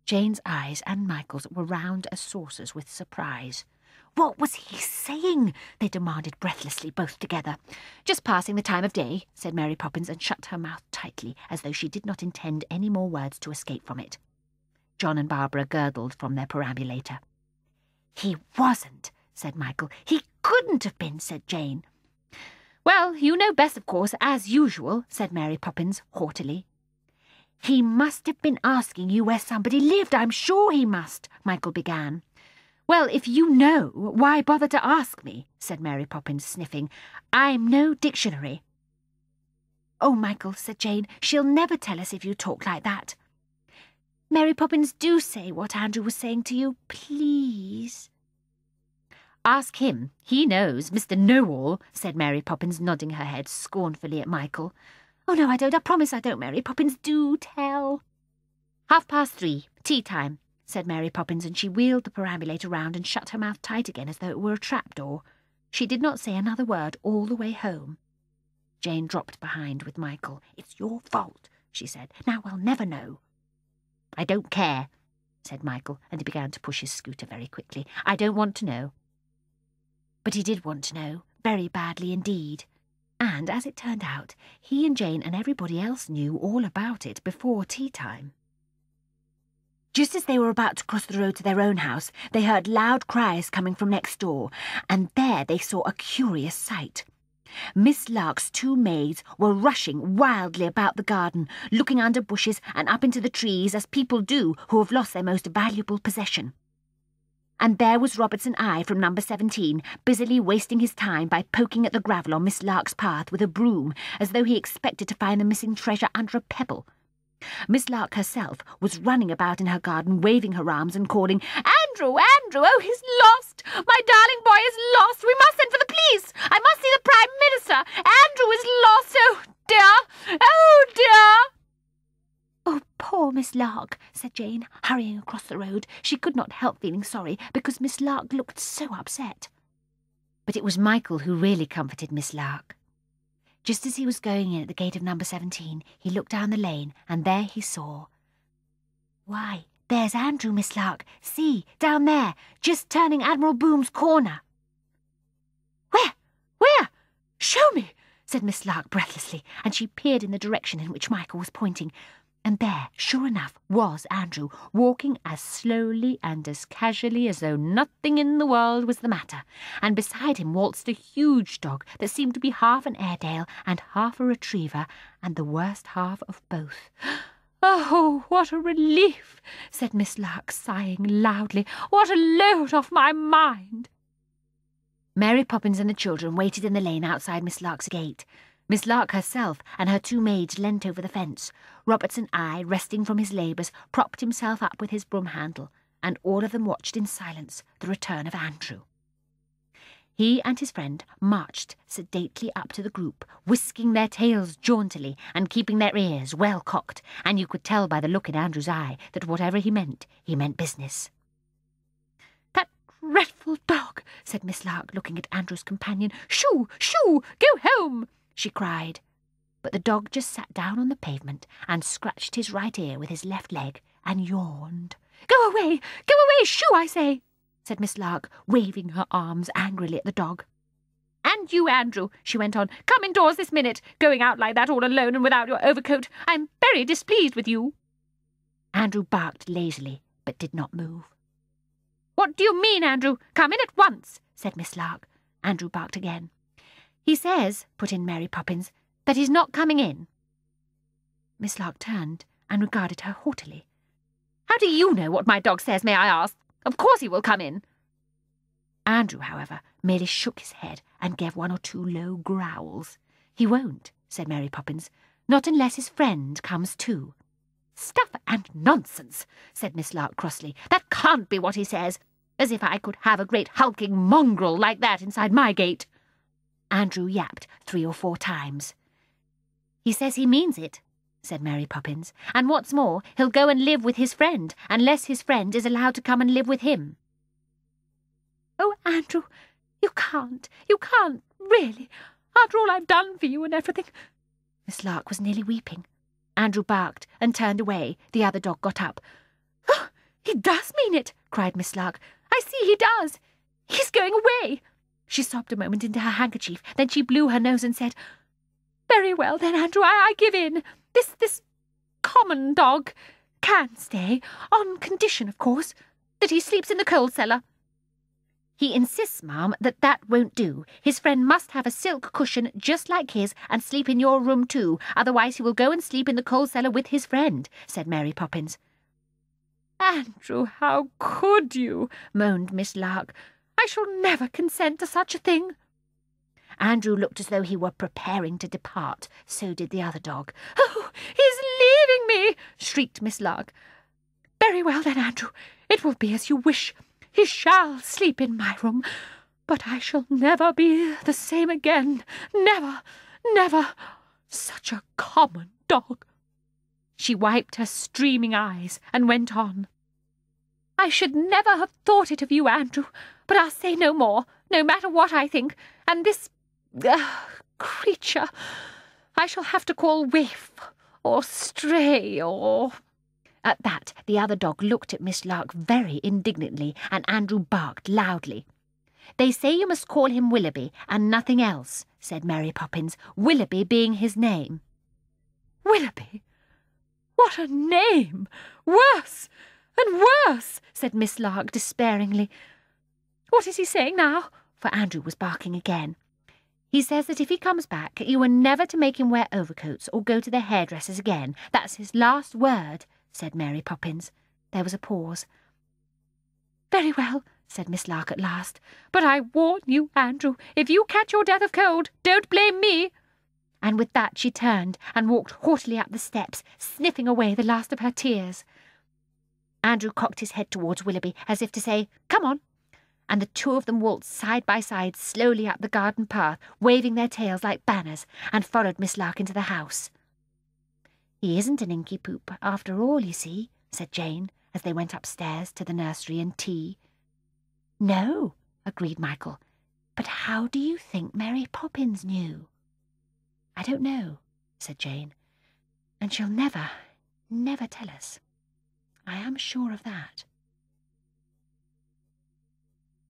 Jane's eyes and Michael's were round as saucers with surprise. "What was he saying?" they demanded breathlessly, both together. "Just passing the time of day," said Mary Poppins, and shut her mouth tightly, as though she did not intend any more words to escape from it. John and Barbara gurgled from their perambulator. "He wasn't," said Michael. "He couldn't have been," said Jane. "Well, you know best, of course, as usual," said Mary Poppins haughtily. "He must have been asking you where somebody lived, I'm sure he must," Michael began. "Well, if you know, why bother to ask me?" said Mary Poppins, sniffing. "I'm no dictionary." "Oh, Michael," said Jane, "she'll never tell us if you talk like that." "Mary Poppins, do say what Andrew was saying to you, please." "Ask him. He knows, Mr. Know-all," said Mary Poppins, nodding her head scornfully at Michael. "Oh, no, I don't. I promise I don't, Mary Poppins. Do tell." 3:30, tea time, said Mary Poppins, and she wheeled the perambulator round and shut her mouth tight again as though it were a trapdoor. She did not say another word all the way home. Jane dropped behind with Michael. "It's your fault," she said. "Now we'll never know." "I don't care," said Michael, and he began to push his scooter very quickly. "I don't want to know." But he did want to know, very badly indeed. And, as it turned out, he and Jane and everybody else knew all about it before tea time. Just as they were about to cross the road to their own house, they heard loud cries coming from next door, and there they saw a curious sight. Miss Lark's 2 maids were rushing wildly about the garden, looking under bushes and up into the trees as people do who have lost their most valuable possession. And there was Robertson Eye from number 17, busily wasting his time by poking at the gravel on Miss Lark's path with a broom, as though he expected to find the missing treasure under a pebble. Miss Lark herself was running about in her garden, waving her arms and calling, "Andrew, Andrew, oh, he's lost! My darling boy is lost! We must send for the police! I must see the Prime Minister! Andrew is lost! Oh, dear! Oh, dear!" "Oh, poor Miss Lark," said Jane, hurrying across the road. She could not help feeling sorry, because Miss Lark looked so upset. But it was Michael who really comforted Miss Lark. Just as he was going in at the gate of number 17, he looked down the lane, and there he saw... "Why, there's Andrew, Miss Lark. See, down there, just turning Admiral Boom's corner." "Where? Where? Show me," said Miss Lark breathlessly, and she peered in the direction in which Michael was pointing. And there, sure enough, was Andrew, walking as slowly and as casually as though nothing in the world was the matter, and beside him waltzed a huge dog that seemed to be half an Airedale and half a Retriever, and the worst half of both. "Oh, what a relief," said Miss Lark, sighing loudly. "What a load off my mind." Mary Poppins and the children waited in the lane outside Miss Lark's gate. Miss Lark herself and her 2 maids leant over the fence. Robertson Eye, resting from his labours, propped himself up with his broom handle, and all of them watched in silence the return of Andrew. He and his friend marched sedately up to the group, whisking their tails jauntily and keeping their ears well cocked, and you could tell by the look in Andrew's eye that whatever he meant business. "That dreadful dog," said Miss Lark, looking at Andrew's companion. "Shoo, shoo, go home!" she cried. But the dog just sat down on the pavement and scratched his right ear with his left leg and yawned. Go away, shoo, I say," said Miss Lark, waving her arms angrily at the dog. "And you, Andrew," she went on, "come indoors this minute, going out like that all alone and without your overcoat. I'm very displeased with you." Andrew barked lazily, but did not move. "What do you mean, Andrew? Come in at once," said Miss Lark. Andrew barked again. "He says," put in Mary Poppins, "that he's not coming in." Miss Lark turned and regarded her haughtily. "How do you know what my dog says, may I ask? Of course he will come in." Andrew, however, merely shook his head and gave 1 or 2 low growls. "He won't," said Mary Poppins, "not unless his friend comes too." "Stuff and nonsense," said Miss Lark crossly. "That can't be what he says. As if I could have a great hulking mongrel like that inside my gate." Andrew yapped 3 or 4 times. "He says he means it," said Mary Poppins, "and what's more, he'll go and live with his friend, unless his friend is allowed to come and live with him." "Oh, Andrew, you can't, really, after all I've done for you and everything." Miss Lark was nearly weeping. Andrew barked and turned away. The other dog got up. "Oh, He does mean it, cried Miss Lark. I see he does. He's going away. She sobbed a moment into her handkerchief, then she blew her nose and said, Very well, then, Andrew, I give in. This common dog can stay, on condition, of course, that he sleeps in the coal cellar. He insists, ma'am, that won't do. His friend must have a silk cushion just like his and sleep in your room too, otherwise he will go and sleep in the coal cellar with his friend, said Mary Poppins. Andrew, how could you? Moaned Miss Lark. I shall never consent to such a thing. Andrew looked as though he were preparing to depart. So did the other dog. Oh, he's leaving me, shrieked Miss Lark. Very well then, Andrew, it will be as you wish. He shall sleep in my room, but I shall never be the same again. Never, never. Such a common dog. She wiped her streaming eyes and went on. I should never have thought it of you, Andrew, but I'll say no more, no matter what I think. And this creature I shall have to call waif, or stray, or... At that, the other dog looked at Miss Lark very indignantly, and Andrew barked loudly. They say you must call him Willaby, and nothing else, said Mary Poppins, Willaby being his name. Willaby? What a name! Worse and worse, said Miss Lark despairingly. What is he saying now? For Andrew was barking again. He says that if he comes back, you are never to make him wear overcoats or go to the hairdresser's again. That's his last word, said Mary Poppins. There was a pause. Very well, said Miss Lark at last. But I warn you, Andrew, if you catch your death of cold, don't blame me. And with that she turned and walked haughtily up the steps, sniffing away the last of her tears. Andrew cocked his head towards Willaby, as if to say, Come on. And the two of them waltzed side by side slowly up the garden path, waving their tails like banners, and followed Miss Lark into the house. He isn't an inky poop, after all, you see, said Jane, as they went upstairs to the nursery and tea. No, agreed Michael, but how do you think Mary Poppins knew? I don't know, said Jane, and she'll never, never tell us. I am sure of that.